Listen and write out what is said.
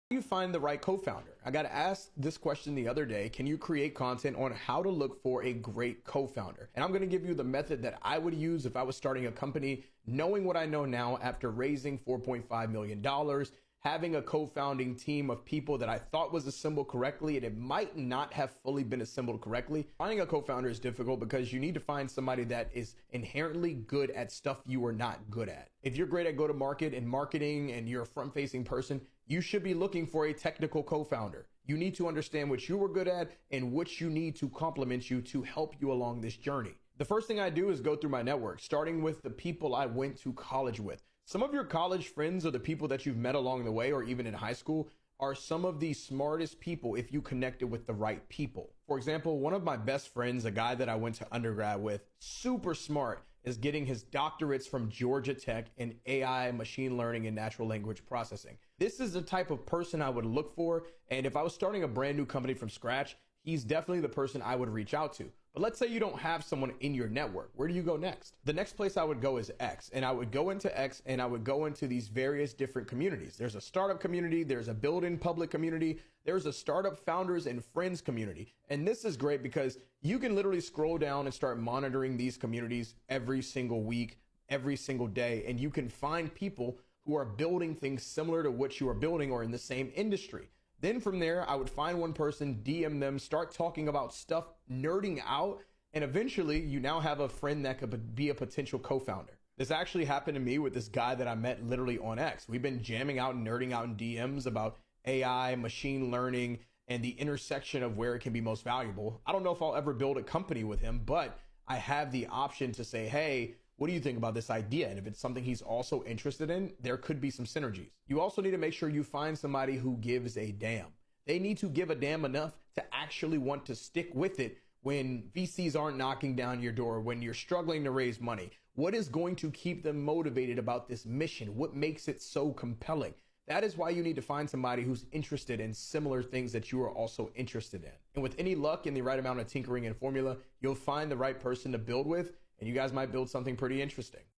You find the right co-founder? I got asked this question the other day. Can you create content on how to look for a great co-founder? And I'm going to give you the method that I would use if I was starting a company, knowing what I know now after raising $4.5 million, having a co-founding team of people that I thought was assembled correctly, and it might not have fully been assembled correctly. Finding a co-founder is difficult because you need to find somebody that is inherently good at stuff you are not good at. If you're great at go-to-market and marketing and you're a front-facing person, you should be looking for a technical co-founder. You need to understand what you are good at and what you need to complement you to help you along this journey. The first thing I do is go through my network, starting with the people I went to college with. Some of your college friends or the people that you've met along the way or even in high school are some of the smartest people if you connected with the right people. For example, one of my best friends, a guy that I went to undergrad with, super smart, is getting his doctorates from Georgia Tech in AI, machine learning, and natural language processing. This is the type of person I would look for. And if I was starting a brand new company from scratch, he's definitely the person I would reach out to. But let's say you don't have someone in your network. Where do you go next? The next place I would go is X. And I would go into X and I would go into these various different communities. There's a startup community. There's a build in public community. There's a startup founders and friends community. And this is great because you can literally scroll down and start monitoring these communities every single week, every single day. And you can find people who are building things similar to what you are building or in the same industry. Then from there, I would find one person, DM them, start talking about stuff, nerding out, and eventually you now have a friend that could be a potential co-founder. This actually happened to me with this guy that I met literally on X. We've been jamming out and nerding out in DMs about AI, machine learning, and the intersection of where it can be most valuable. I don't know if I'll ever build a company with him, but I have the option to say, hey, what do you think about this idea? And if it's something he's also interested in, there could be some synergies. You also need to make sure you find somebody who gives a damn. They need to give a damn enough to actually want to stick with it when VCs aren't knocking down your door, when you're struggling to raise money. What is going to keep them motivated about this mission? What makes it so compelling? That is why you need to find somebody who's interested in similar things that you are also interested in. And with any luck and the right amount of tinkering and formula, you'll find the right person to build with, and you guys might build something pretty interesting.